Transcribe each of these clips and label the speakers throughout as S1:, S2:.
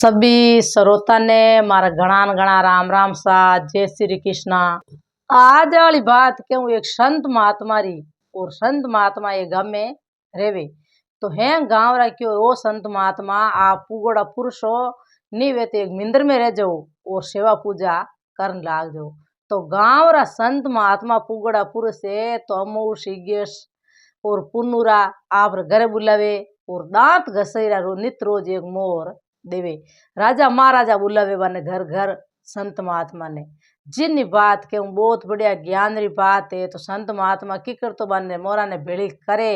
S1: सभी श्रोता ने मारा घना घना राम राम सा जय श्री कृष्णा। आज वाली बात क्यों एक संत महात्मा री और संत महात्मा ये गांव में रेवे तो है गांव रा क्यों वो संत महात्मा आप पुगोड़ा पुरुष हो नी वे तो एक मिंदर में रह जाओ और सेवा पूजा करन लाग जाओ। तो गांव रा संत महात्मा पुगोड़ा पुरुष है तो अमूर सिगेश और पुनुरा आप घर बुलावे और दांत घसेरा रो नित रोज एक मोर देवे। राजा महाराजा बुलावे बने घर घर संत महात्मा ने जिन बात के बहुत बढ़िया ज्ञान री बात है। तो संत महात्मा किकर तो बने मोरा ने भेड़ी करे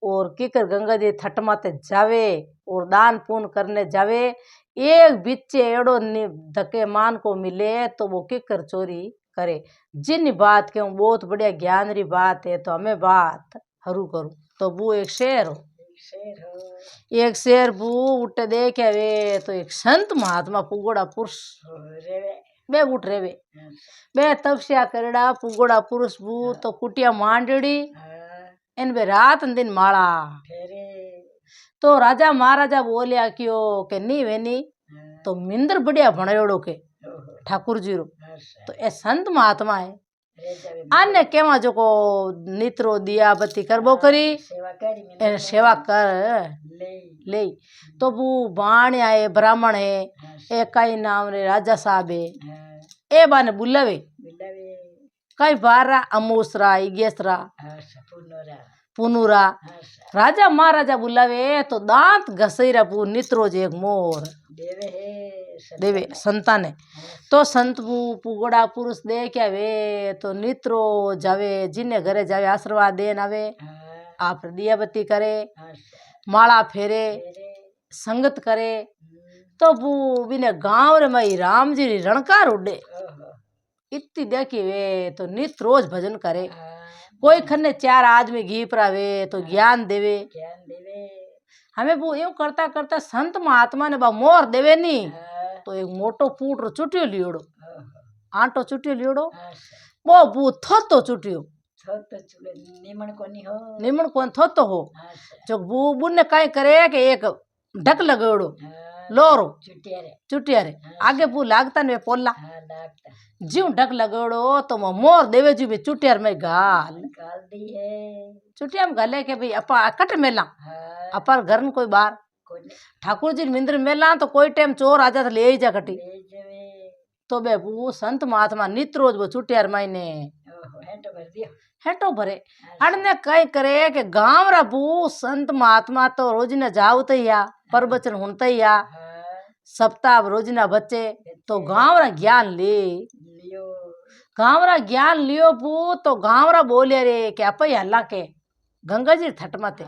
S1: और किकर गंगा जी थट माते जावे और दान पुण्य करने जावे। एक बिच्चे एड़ो धके मान को मिले तो वो किकर चोरी करे। जिन बात के बहुत बढ़िया ज्ञान री बात है तो हमें बात हरू करूं तो वो एक शेर हो एक शेर बू उठ देखे वे तो एक संत महात्मा पुगोड़ा पुरुष बे उठ रेवे बे तपस्या करेड़ा पुगोड़ा पुरुष बू तो कुटिया मांडड़ी इन बे रात दिन माला। तो राजा महाराजा बोलिया क्यों के नी वेनी तो मिंदर बढ़िया भणेड़ो के ठाकुर जी रो तो ए संत महात्मा है अन्य केवा जो को नित्रो दिया बत्ती करबो करी सेवा कर ले तो वो बाण आए ब्राह्मण है एक कई नाम रे राजा साहब है ए बाने बुलावे कई बारा अमूसरा इगेसरा पुनुरा राजा महाराजा बुलावे तो दांत घसेरा पू नित्रो जे एक मोर देवे संता ने तो संत पुगोड़ा पुरुष देखा वे तो नित्रो जावे जिन्हें घरे जावे आशीर्वाद देन आवे आप दिया बत्ती करे माला फेरे संगत करे तो वो बिने गांव रे मई राम जी री रणकार उड़े इतनी देखी वे तो नित रोज भजन करे। कोई खन्ने चार आदमी घी परावे तो ज्ञान देवे हमें वो यूं करता करता संत महात्मा ने बा मोर देवे नी तो एक मोटो पूटरो चुटियो लियोड़ो आटो चुटियो लियोड़ो वो बू थोतो चुटियो निमन कोन थोतो हो जो बू बुने काई करे के एक ढक लगोड़ो लोरो चुटिया रे आगे बू लागता ने पोला ज्यों ढक लगोड़ो तो मोर देवे जी भी चुटियार में गाल दी है चुटिया में गले के भाई अपा कट मेला अपर घर में कोई बार ठाकुर जी मिंद्र मेला तो कोई टाइम चोर आ जाता ले जा कटी तो बे वो संत महात्मा नित रोज वो चुटियार मायने हेटो भरे अड़ने कई करे के गांव रा बू संत महात्मा तो रोज ने जाओ तैया प्रवचन हुन तैया सप्ताह रोज ना बच्चे तो गांव रा ज्ञान ले गांव रा ज्ञान लियो बू तो गांव रा बोले रे के आप हल्ला के गंगा जी थट माते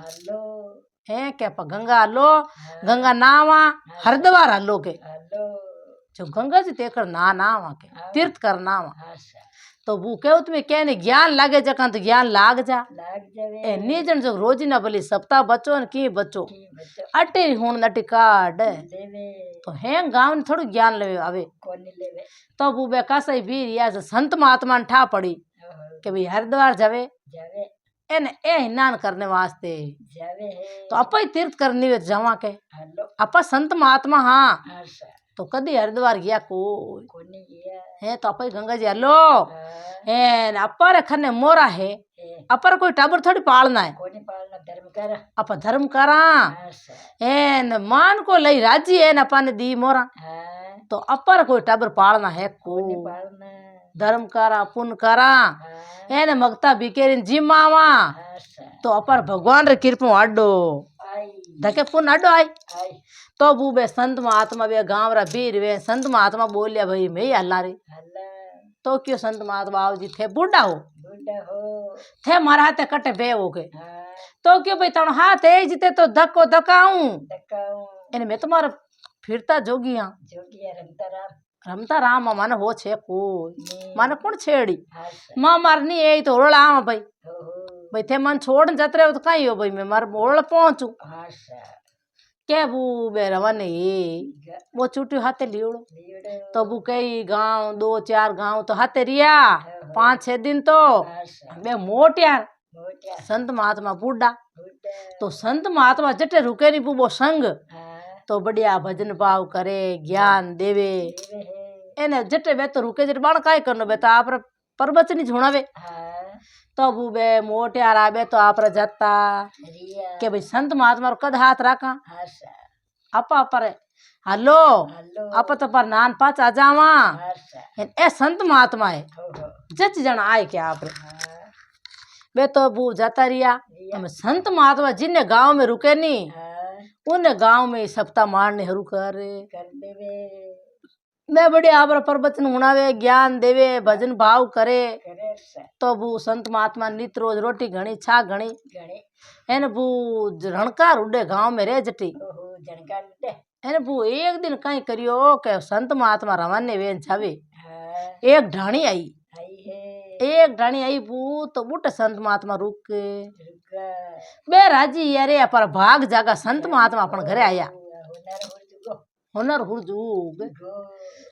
S1: है क्या गंगा लो गंगा नावा हरिद्वार हलो के जो गंगा जी तेकर ना नावा के तीर्थ कर नावा तो वो कहो तुम्हें क्या नहीं ज्ञान लागे जका तो ज्ञान लाग जावे नी जन जो रोजी ना भली सप्ताह बचो न की बचो अटे हुन नटी काड तो है गांव ने थोड़ा ज्ञान लेवे आवे तो वो बेका सही भी या संत महात्मा ने ठा पड़ी कि भाई हरिद्वार जावे एने ए हिनान करने वास्ते तो अपा ही तीर्थ करनी वे जावा के अपा संत महात्मा हाँ तो कदी हरिद्वार गया कोई है तो अपा ही गंगा जी हलो है अपर खने मोरा है अपर कोई टाबर थोड़ी पालना है अपा धर्म करा है मान को लई राजी है न अपा ने दी मोरा तो अपर कोई टाबर पालना है को धर्म करा पुण्य करा है मगता बिकेरिन जिमावा तो अपर भगवान रे कृपा अड्डो धके पुण्य अड्डो आई तो बूबे संत महात्मा बे गांव रा वीर वे संत महात्मा बोलिया भाई मैं हल्ला रे तो क्यों संत महात्मा आओ जी थे बूढ़ा हो थे मारा हाथे कटे बे हो गए तो क्यों भाई तण हाथ है जीते तो धक्को धकाऊं इन मैं तुम्हारा फिरता जोगिया रमता राम माने हो छे कोई माने कौन छेड़ी मां मारनी यही तो ओरला आवा भाई भाई थे मन छोड़ जत रहे हो तो कहीं हो भाई मैं मार ओरल पहुंचू के बू बे रवाने वो चुटी हाथे लियोड़ो तो बू कई गांव 2-4 गांव तो हाथे रिया 5-6 दिन तो बे मोटियार संत महात्मा बूढ़ा तो संत महात्मा जटे रुके नहीं वो संग तो बढ़िया भजन भाव करे ज्ञान देवे एने जटे बे तो रुके जट बाण काय करनो बे तो आप प्रवचन ही झुणावे तो बू बे मोटियार आवे तो आप जाता के भाई संत महात्मा कद हाथ राखा आपा पर हलो आप तो पर नान पाच आ जावा ए संत महात्मा है जच जन आए क्या आप बे तो बू जाता रिया हम संत महात्मा जिन्ने गांव में रुके नी उन गांव में सप्ताह मारने हरू कर मैं बड़े आप प्रवचन उड़ावे ज्ञान देवे भजन भाव करे तो बू संत महात्मा नित रोज रोटी घणी छा घणी एन बू रणकार उड़े गांव में रह जटी एन बू एक दिन कहीं करियो के संत महात्मा रवाने वेन छावे एक ढाणी आई बू तो बूट संत महात्मा रुक बे राजी यारे पर भाग जागा संत महात्मा अपन घरे आया हुनर हुरजूग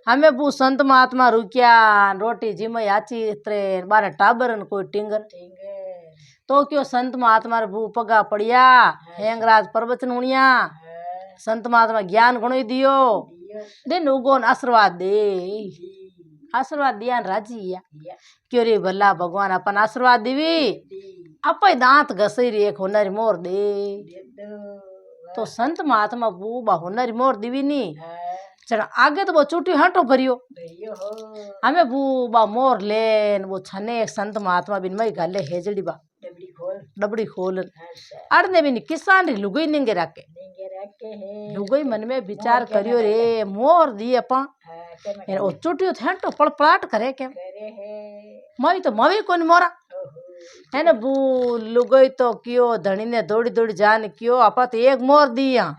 S1: हमें बू संत महात्मा रुकिया रोटी जिम आची त्रे बारे टाबर कोई टिंगर तो क्यों संत महात्मा बू पगा पड़िया हेंगराज प्रवचन उणिया संत महात्मा ज्ञान घणो दियो दिन उगोन आशीर्वाद दिया राजी क्यों रे भला भगवान अपन आशीर्वाद दीवी आप दांत घसई रे एक हुनर मोर दे तो संत महात्मा बू बा हुनर मोर दीवी नी चल आगे तो वो चुटी हटो भरियो हमें बू बा मोर लेन वो छने संत महात्मा बिन मई गाले हेजड़ी बा डबड़ी खोल अड़ने भी किसान लुगई निंगे राके लुगई मन में विचार करियो रे मोर दी अपा ओ चुटियो हटो पड़पड़ाट करे के मई तो मवी कोन मोरा है ना बू लुगई तो कियो धनी ने दौड़ी दौड़ी जान कियो आपा तो एक मोर दिया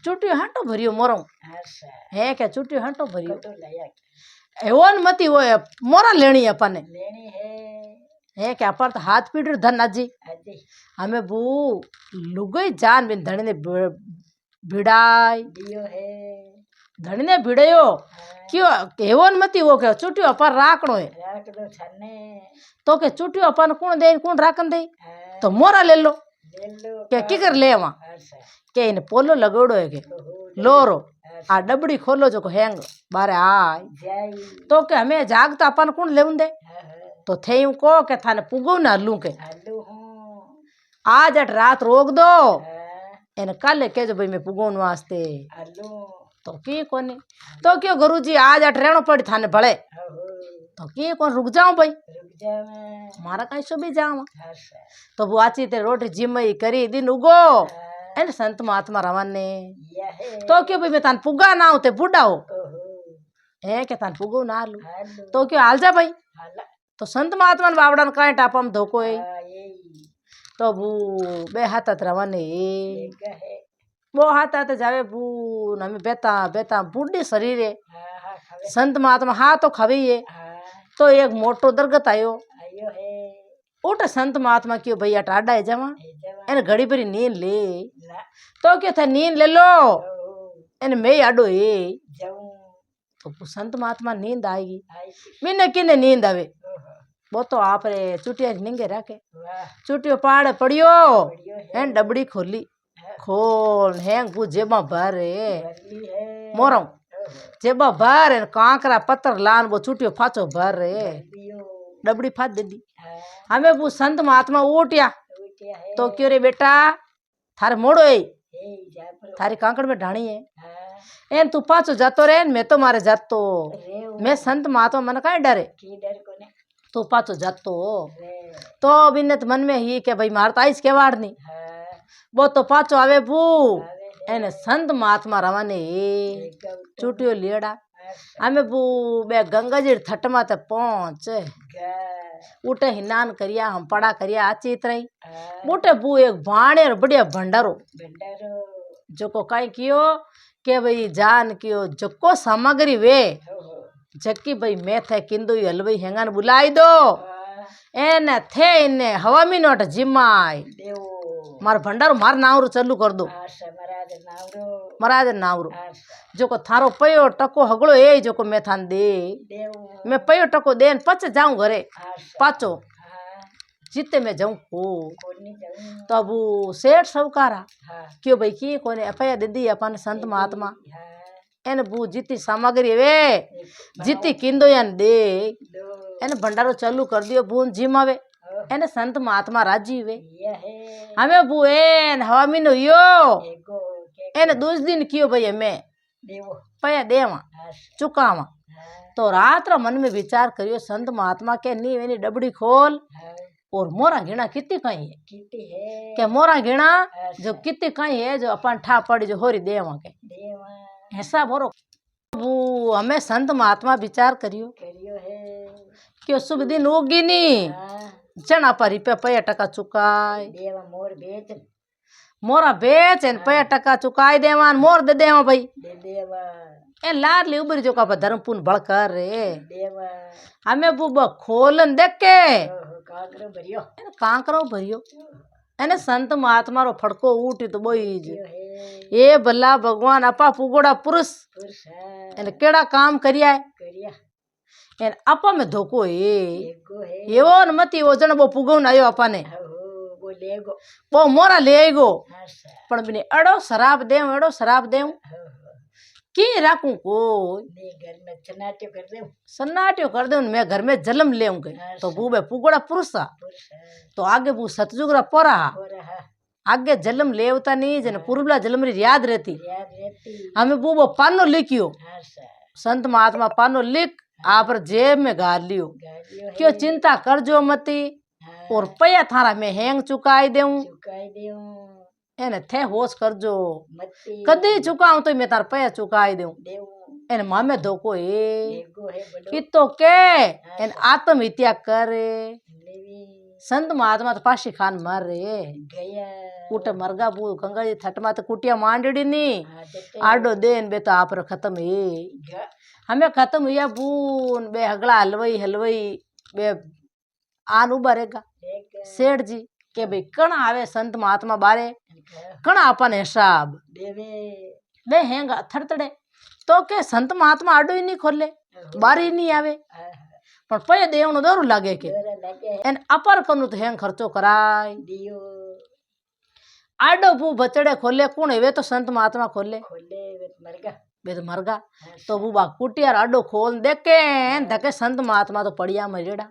S1: चुटियो हटो भरियो मोरो है क्या चुटियो हटो भरियो एवन मती वो मोरा लेनी अपन है क्या पर तो हाथ पीड़ धन अजी हमें बू लुगई जान बिन धनी ने भिड़ाई धनी ने भिड़ायो क्यों एवन मती वो क्या चुटियो अपन राकड़ो है तो के चुटियो अपन कौन दे कौन राकन दे तो मोरा ले लो क्या की कर ले वहाँ के इन पोलो लगोड़ो है के लोरो आ डबड़ी खोलो जो को हैंग बारे आय तो के हमें जागता अपन कौन ले दे तो थे को के थाने पुगो ना लू के आज अट रात रोक दो इन कल के जो भाई मैं पुगोन वास्ते तो की कोनी तो क्यों गुरुजी आज अट रहनो पड़ी थाने भले तो की कौन रुक जाऊं भाई मारा कहीं सुबह जाऊं तो वो आची ते रोटी जिम्मई करी दिन उगो एन संत महात्मा रवाने तो क्यों भाई मैं तान पुगा ना हो ते बुढ़ा हो है के तान पुगो ना लू तो क्यों हाल जा भाई तो संत महात्मा बावड़ा कहीं टापम धोको है तो बू बे हाथ रवाने वो हाथ आते जावे बू हमें बेता बेता बूढ़ी शरीर है संत महात्मा हाँ तो खवी है तो एक मोटो दरगत आयो उठ संत महात्मा क्यों भैया टाडा है जमा इन घड़ी भरी नींद ले तो क्यों था नींद ले लो इन मैं आडो है तो संत महात्मा नींद आएगी मैंने किने नींद आवे वो तो आप रे चुटिया निंगे रखे चुटियो पाड़ पड़ियो एन डबड़ी खोली खोल हैंग बू जेबा भर मोरो जेबा भर कांकरा पत्थर लान वो चुटियो फाचो भर डबड़ी फाच दे दी हमें वो संत महात्मा उठिया तो क्यों रे बेटा थारे मोड़ो है थारी कांकड़ में ढाणी है एन तू पाचो जातो रे मैं तो मारे जातो मैं संत महात्मा मन का डरे तू पाचो जातो तो बिन्नत मन में ही के भाई मारता आइस के वाड़नी वो तो पाचो आवे बू एने संत महात्मा रवाने चुटियो लेड़ा हमें बू बे गंगा जी थट माते पहुंच उठे हिनान करिया हम पड़ा करिया आची तरह उठे बू एक भाणे और बढ़िया भंडारो जो को कहीं कियो के भाई जान कियो जको सामग्री वे जक्की भाई मैं थे किंदु हलवाई हेंगान बुलाई दो एने थे इन्ने हवा में नोट जिम्माई मार भंडारो मार नावरो चालू कर दो महाराज नावरो जो को थारो पयो टको हगड़ो ए जो को मैं थान दे मैं पयो टको देन पच जाऊं घरे पाचो जिते मैं जाऊं को
S2: कोनी जाऊं
S1: तो अब वो सेठ सबकारा
S2: हाँ
S1: क्यों भाई की कोने अपया दीदी अपन संत महात्मा
S2: हाँ
S1: एन बू जितनी सामग्री वे
S2: एक
S1: जितनी किंदो यान दे
S2: दो
S1: एन भंडारो चालू कर दियो बून जिमावे
S2: हाँ,
S1: एन संत महात्मा राजी वे
S2: ये है
S1: हमें बू एन हवा मीनो यो
S2: एगो के
S1: एन दूस दिन कियो भाई हमें
S2: देवो
S1: पया देवा
S2: हाँ
S1: चुकावा
S2: हाँ
S1: तो रात रा मन में विचार करियो संत महात्मा के नी वेनी डबड़ी खोल
S2: हाँ
S1: और मोरा घिना कितनी कहीं है
S2: किटी है
S1: के मोरा घिना
S2: अच्छा।
S1: जो कितनी कहीं है जो अपन ठा पड़ी जो होरी देवा के
S2: देवा
S1: ऐसा बोरो वो हमें संत महात्मा विचार करियो
S2: करियो है
S1: कि शुभ दिन होगी नी
S2: हाँ
S1: चना पर पे पया टका चुकाय
S2: देवा मोर बेच
S1: मोरा बेच एन पया टका चुकाई देवान मोर दे देवा भाई
S2: दे देवा
S1: ए लार ली उबरी जो का धर्म पुन बड़कर रे
S2: देवा
S1: हमें बुबा खोलन देख के
S2: ओहो काकरो भरियो
S1: कांकरो भरियो एने संत महात्मा रो फड़को उठी तो बोईज
S2: यो है
S1: ए भला भगवान अपा पुगोड़ा पुरुष
S2: पुरुष है
S1: एने केड़ा काम करिया है
S2: करिया
S1: एन अपा में धोको है
S2: एगो है
S1: एवो न मती वो जन वो पुगौन आयो अपा ने
S2: हो वो लेगो
S1: वो मोरा ले गो
S2: हाँ सा
S1: पण बिने अड़ो शराब देव एड़ो शराब देव
S2: हो
S1: की राखूं को
S2: ने घर में चनाट्यो कर दे
S1: सन्नाट्यो कर दे मैं घर में जन्म लेऊंगे तो बूबे पुगोड़ा पुरुष आ
S2: पुरुष है
S1: तो आगे बू सतजुगरा पोरा
S2: हो रहा
S1: आगे जन्म लेवता नहीं जन पूर्वला जन्म री याद रहती
S2: याद रहती
S1: हमें बूबो पानो लिखियो
S2: हाँ सा
S1: संत महात्मा पानो लिख आप जेब में गार लियो
S2: गालियो है
S1: क्यों चिंता कर जो मती
S2: हाँ
S1: और पया थारा में हैंग चुकाई देऊं
S2: चुकाई देऊं
S1: एने थे होश कर जो
S2: मत्ती
S1: कदी चुकाऊं तो मैं तार पया चुकाई देऊं
S2: देऊं
S1: एने मामे धोको ए
S2: एगो है बड़ो
S1: कि तो के एन आत्महत्या करे
S2: लेवी
S1: संत महात्मा तो पाशी खान मर रे
S2: गया
S1: कूटे मरगा बू गंगा जी थट मा तो कुटिया मांडड़ी नी
S2: हाँ जते
S1: आडो देन बे तो आप रो खत्म है
S2: ग
S1: हमें खत्म हुआ बून बे हगला हलवई हलवई बे आन उबरेगा
S2: एक
S1: सेठ जी के भाई कण आवे संत महात्मा बारे कण अपन हिसाब
S2: देवे
S1: बे हेंगा थड़थड़े तो के संत महात्मा आडो ही नहीं खोले बारी नहीं आवे पण पये देवनो दौर लागे के
S2: डोरा लगे
S1: एन अपर कनु तो हेंग खर्चो कराय
S2: दियो
S1: आडो बू बचड़े खोले कौन है वे तो संत महात्मा खोले
S2: खोले वे मरगा
S1: वे तो मरगा तो बू बा कुटियार आडो खोल देखे धके संत महात्मा तो पड़िया मरेड़ा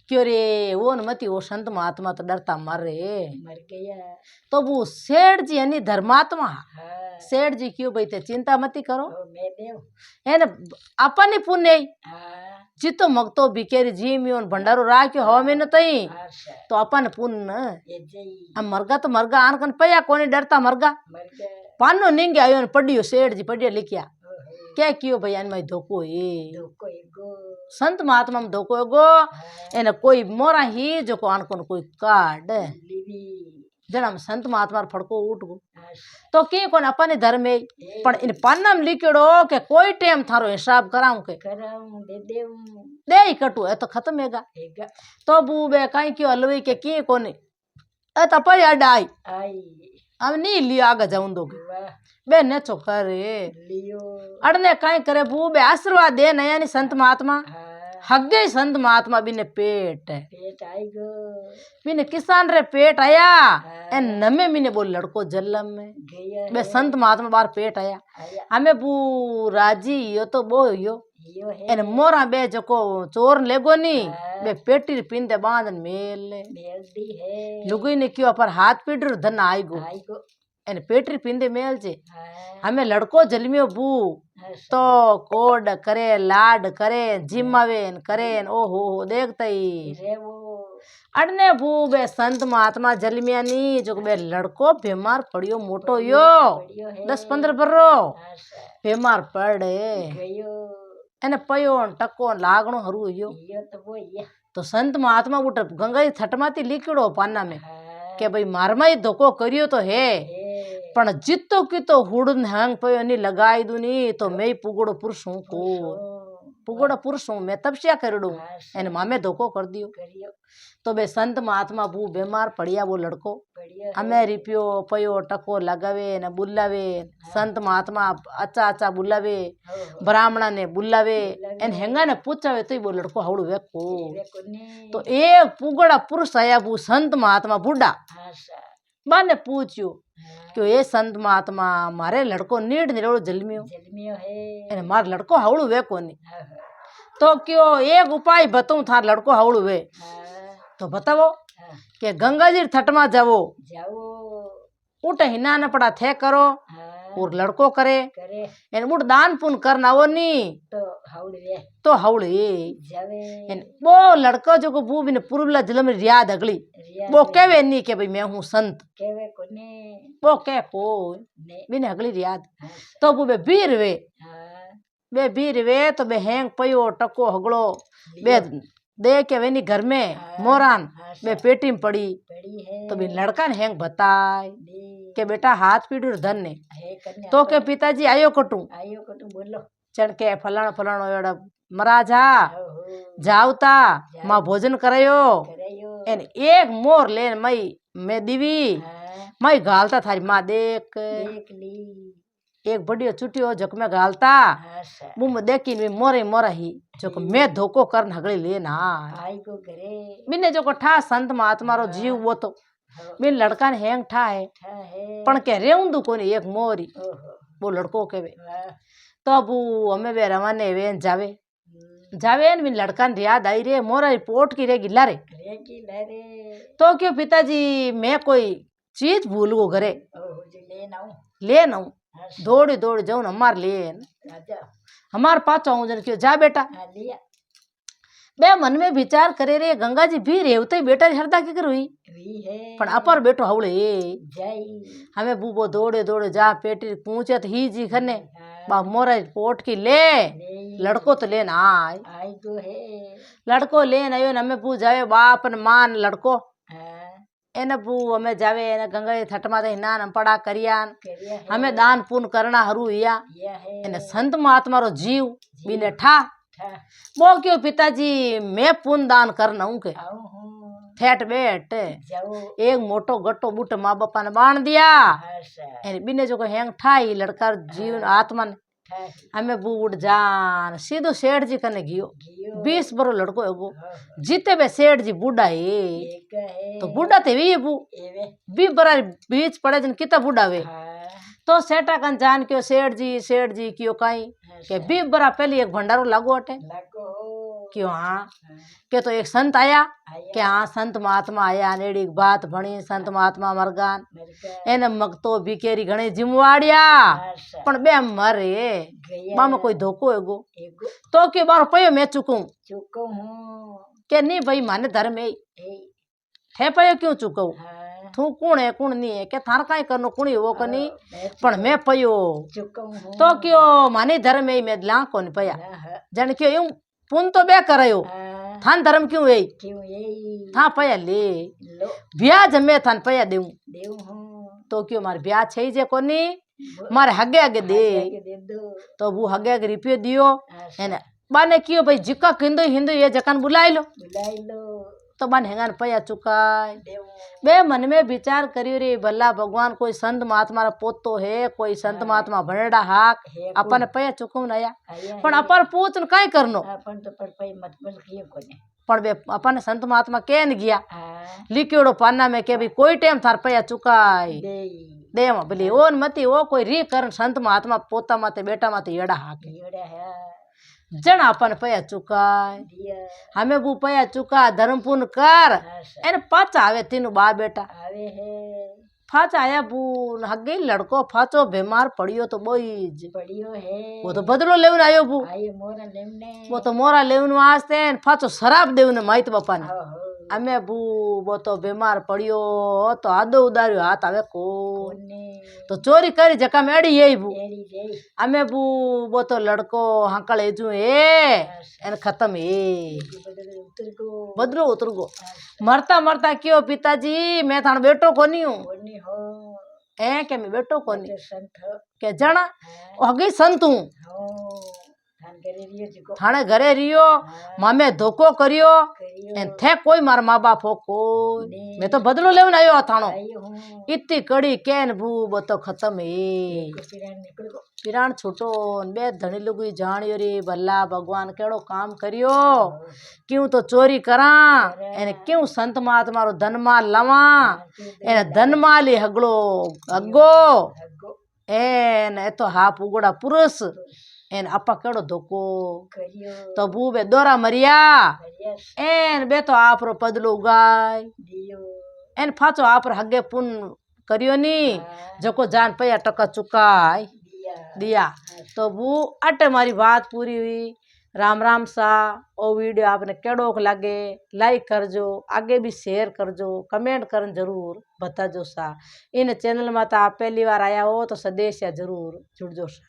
S1: क्यों रे वो न मती वो संत महात्मा तो डरता मर रे
S2: मर गया
S1: तो वो सेठ जी यानी धर्मात्मा
S2: हाँ
S1: सेठ जी क्यों भाई ते चिंता मती करो
S2: ओ मैं देव
S1: है न अपन ही पुण्य
S2: हाँ
S1: जितो मगतो बिकेरी जी मियोन भंडारो राख्यो हवा में न तई
S2: हाँ सा
S1: तो अपन पुण्य
S2: ये जई
S1: अब मरगा तो मरगा आनकन पया कोनी डरता मरगा
S2: मर गया
S1: पानो निंगे आयो न पढ़ियो सेठ जी पढ़िया लिखिया
S2: ओहो
S1: क्या कियो भैया मैं धोको है
S2: धोको एगो
S1: संत महात्मा में धोको एगो एने कोई मोरा ही जो को आनकोन कोई कार्ड
S2: लिवी
S1: जना में संत महात्मा रो फड़को उठ गो
S2: हाँ सा
S1: तो के कोन अपन धर्म है पण इन पाना में लिखियो के कोई टाइम थारो हिसाब कराऊं के
S2: कराऊं दे देव
S1: दे ही कटू है तो खत्म हैगा
S2: एगा
S1: तो बूबे कहीं क्यों हलवी के की कोनी ए तो पर याद आई
S2: आई
S1: हम नहीं लिया आगे जाऊं दोगे
S2: वाह
S1: बे ने चोकरे
S2: लियो
S1: अड़ने कहीं करे बूबे आशीर्वाद दे नया नहीं संत महात्मा
S2: हाँ
S1: हगे संत महात्मा बिने पेट
S2: पेट आई गो
S1: बिने किसान रे पेट आया एन नमे मिने बोल लड़को जलम में
S2: गया
S1: बे संत महात्मा बार पेट आया
S2: आया
S1: हमें बू राजी यो तो बो यो
S2: यो है
S1: एन मोरा बे जको चोर लेगो नी बे पेटी पिंदे बांधन मेल
S2: मेलदी है
S1: लुगई ने क्यों पर हाथ पीट धन आई गो
S2: आई गो
S1: एन पेटी पिंदे मेल जे
S2: हाँ
S1: हमें लड़को जलमियो बू
S2: हाँ
S1: तो कोड करे लाड करे जिम्मावेन करेन ओ हो देखतई
S2: रे वो
S1: अड़ने बूबे संत महात्मा जलमिया नी जो बे लड़को बीमार पड़ियो मोटो यो
S2: बढ़ियो है
S1: 10-15 बर्रो
S2: हाँ सा
S1: बीमार पड़े
S2: गयो
S1: एने पयो टको लागणो हरू यो
S2: यो तो वो ये
S1: तो संत महात्मा उठ गंगा थटमाती लिखड़ो पाना में
S2: हाँ
S1: के भाई मारमा ही धोको करियो तो है पण जितो की तो हुड़न हंग पयो नी लगाई दू नी तो मैं ही पुगड़ो पुरुष हूँ को पुगोड़ा पुरुष हूँ मैं तपस्या करेड़ू
S2: हाँ,
S1: एने मामे धोखो कर दियो
S2: करियो
S1: तो बे संत महात्मा बू बीमार पड़िया वो लड़को
S2: बढ़िया
S1: हमें रिपियो पयो टको लगावे ने बुलावे संत महात्मा अच्छा अच्छा बुलावे
S2: हो
S1: ब्राह्मणा ने बुलावे
S2: बुलावे।
S1: एन हेंगा ने पूछावे तो वो लड़को हाउड़ वेको
S2: वे कोनी
S1: तो एक पुगड़ा पुरुष आया वो संत महात्मा बुढ़ा
S2: आशा
S1: बाने पूछ्यो
S2: हाँ,
S1: कि ये संत महात्मा मारे लड़को नीड निरोड़ो जलमियो
S2: जलमियो है
S1: एने मार लड़को हाउड़ वे कोनी
S2: हाँ,
S1: तो क्यों एक उपाय बताऊं थार लड़को हाउड़ वे
S2: हाँ,
S1: तो बतावो
S2: हाँ,
S1: कि गंगा जी थट में जावो
S2: जाओ
S1: उठ हिना न पड़ा थे करो
S2: हाँ,
S1: और लड़को करे
S2: करे
S1: एन उठ दान पुण्य करना वो नी
S2: तो हाउड़ वे
S1: तो हाउड़
S2: जावे
S1: एन वो लड़को जो को बू बिन पूर्वला जन्म री याद अगली
S2: रिया
S1: वो कहवे नी के भाई मैं हूँ संत
S2: केवे कोनी
S1: वो कह को
S2: ने
S1: बिन अगली री याद
S2: हाँ,
S1: तो वो बे बीर वे
S2: हाँ,
S1: बे बीर वे तो बे हैंग पयो टको हगड़ो बे दे के वे नी घर में मोरान
S2: हाँ,
S1: बे पेटी में पड़ी
S2: बड़ी है
S1: तो बे लड़का ने हैंग बताए
S2: दी
S1: के बेटा हाथ पीड़ो धन ने
S2: है कन्या
S1: तो के पिताजी आयो कटू
S2: आयो को तू बोलो
S1: चढ़ के फलाणो फलाणो एड़ा महाराजा
S2: हो हो
S1: जावता माँ भोजन करायो
S2: करयो
S1: एन एक मोर लेन मई मैं दीवी
S2: हाँ,
S1: मई घालता थारी माँ देख
S2: देख ली
S1: एक बढ़िया चुटियो जक में घालता
S2: आशा
S1: मुँह में देखी वे मोरे मोरा ही जो को मैं धोखो कर हगड़ी लेना
S2: आई को घरे
S1: बिने जो को ठा संत महात्मा रो जीव वो तो
S2: हो
S1: बिन लड़का ने हैंग ठा है
S2: ठा है
S1: पण के रेउंदू कोनी एक मोरी
S2: ओहो
S1: वो लड़को के वे
S2: वाह
S1: तो अब हमें वे रवाने वे जावे जावे न बिन लड़का ने याद आई रे मोरा रिपोर्ट की रे गिल्ला रे
S2: घरे की लहरे
S1: तो क्यों पिताजी मैं कोई चीज भूल गो घरे
S2: ओहो जो ले नाऊ
S1: ले न
S2: आशा
S1: दौड़ी दौड़ी जाऊं हमार लेन
S2: राजा
S1: हमार पाचो हूँ जन क्यों जा बेटा
S2: हाँ लिया
S1: बे मन में विचार करे रे गंगा जी भी रेवते बेटा री हरदा की करुई
S2: वी है
S1: पण अपर बेटो हवड़े
S2: जाई
S1: हमें बूबो दौड़े दौड़े जा पेटी पूछे तो ही जी खने
S2: हाँ,
S1: बा मोरा रिपोर्ट की ले
S2: ले
S1: लड़को तो लेन आय
S2: आई को है
S1: लड़को लेन आयो न हमें बू जावे बाप न मान लड़को
S2: हाँ,
S1: एने बू हमें जावे एने गंगा जी थट माते हिनान हम पड़ा करियान
S2: करिया है
S1: हमें दान पुण्य करना हरू या
S2: यह है
S1: एने संत महात्मा रो जीव बिने ठा
S2: ठा
S1: वो क्यों पिताजी मैं पुण्य दान करना हूँ के
S2: आऊ हूँ
S1: ठेठ बैठ
S2: जाओ
S1: एक मोटो गट्टो बूट माँ बापा ने बांध दिया
S2: आशा
S1: एने बिने जो को हैंग ठाई लड़का रो जीवन आत्मा ने
S2: ठा
S1: हमें बू उठ जान सीधो सेठ जी कने गियो
S2: घियो
S1: 20 बरो लड़को एगो
S2: हो
S1: जीते बे सेठ जी बूढ़ा है
S2: एक है
S1: तो बूढ़ा थे भी बू
S2: एवे
S1: भी बरा बीच पड़े जन किता बूढ़ा वे
S2: हाँ
S1: तो सेठा कन जान क्यों सेठ जी क्यों काई के भी बरा पहले एक भंडारो लागू हटे
S2: लागो हो
S1: क्यों हाँ
S2: हाँ,
S1: के तो एक संत आया
S2: आया
S1: के हाँ संत महात्मा आया नेड़ी बात भणी संत महात्मा मरगान
S2: मरका
S1: એને મગતો ભીકેરી ઘણી જીમવાડ્યા
S2: आशा
S1: પણ બે મરે
S2: गया
S1: બામાં કોઈ ધોકો એગો
S2: एगो
S1: તો કે બારો પયો मैं चुकूं
S2: चुको हूँ
S1: કે नहीं भाई माने धर्म है
S2: ए
S1: थे पयो क्यों चुकऊ
S2: हाँ
S1: तू कौन है कौन नहीं है के थार काई करनो कुणी वो कनी
S2: मैं
S1: पण मैं पयो
S2: चुको हूँ
S1: तो क्यों माने धर्म है मैं ला कोन पया
S2: हाँ,
S1: जन क्यों यूं पुन तो बे करयो
S2: हाँ,
S1: थान धर्म क्यों है
S2: क्यों यही
S1: था पया ले
S2: लो
S1: ब्याज में थान पया देऊं
S2: देव हूँ
S1: तो क्यों मारे ब्याज छई जे कोनी मारे हगे हगे दे
S2: आगे दे दो
S1: तो वो हगे हगे रिपियो दियो
S2: आशा
S1: एने बाने क्यों भाई जिका हिंदू हिंदू ये जकन बुलाई लो
S2: बुलाई लो
S1: तो बाने हेंगान पया चुकाय
S2: देव
S1: बे मन में विचार करियो रे भला भगवान कोई संत महात्मा रा पोतो है कोई संत महात्मा भणेड़ा हाक
S2: है
S1: अपन पया चुकू नया
S2: आया
S1: पण अपन पूछ न काई करनो
S2: अपन तो पर पाई मत बल किए कोने
S1: पण बे अपन संत महात्मा के न गया
S2: हाँ
S1: लिखियोड़ो पाना में के भी कोई टाइम थार पया चुकाय
S2: दे
S1: देव भले ओन मती ओ कोई री कर संत महात्मा पोता माते बेटा माते एड़ा हाक
S2: योड़ा है
S1: जण अपन पया चुकाय
S2: दिया
S1: हमें बू पया चुका धर्म पुण्य कर
S2: आशा
S1: एने पाचा आवे तीनू बा बेटा
S2: आवे है
S1: फाचा आया बू हगे लड़को फाचो बीमार पड़ियो तो बोईज
S2: पड़ियो है
S1: वो तो बदलो लेवन आयो बू
S2: आये मोरा लेमने
S1: वो तो मोरा लेवन वास्ते न फाचो शराब देवन माइत बापा ने
S2: हो हो
S1: हमें बू वो तो बीमार पड़ियो तो आदो उदारियो हाथ आवे को
S2: कोने
S1: तो चोरी करी जका में अड़ी यही बू
S2: एड़ी जई
S1: हमें बू वो तो लड़को हंकल एजू है एन खत्म है
S2: बदल उतर को
S1: बदलो उतर गो मरता मरता क्यों पिताजी मैं थान बेटो कोनी हूँ
S2: कोने हो
S1: ए के मैं बेटो कोनी
S2: तो संत हो
S1: के जना
S2: हाँ,
S1: हगी संत हूँ
S2: हो थान घरे रियो जको
S1: थाने घरे रियो मामे धोखो करियो
S2: करियो
S1: एन थे कोई मार माँ बाप हो कोई
S2: नहीं।
S1: मैं तो बदलो लेवन आयो थानो
S2: आई हूँ
S1: इतनी कड़ी केन बू वो तो खत्म है
S2: कुसिरान निकल गो
S1: पिराण छूटो बे धनी लुगी जानियो रे भला भगवान केड़ो काम करियो क्यों तो चोरी करा एने क्यों संत महात्मा रो धन माल लवा एने धन माल ही हगड़ो अगो
S2: अगो
S1: एन ए तो हाफ उगड़ा पुरुष एन आपा केड़ो धोको
S2: करियो
S1: तो बू बे दोरा मरिया
S2: बढ़िया
S1: एन बे तो आप रो पदलो उगाय
S2: दियो
S1: एन फाचो आप रो हगे पुन करियो नी जको जान पया टका चुकाय
S2: दिया
S1: दिया तो वो अटे मारी बात पूरी हुई राम राम सा ओ वीडियो आपने केड़ो लगे लाइक करजो आगे भी शेयर करजो कमेंट करन जरूर बताजो सा इन चैनल में तो आप पहली बार आया हो तो सदेश या जरूर जुड़जो सा।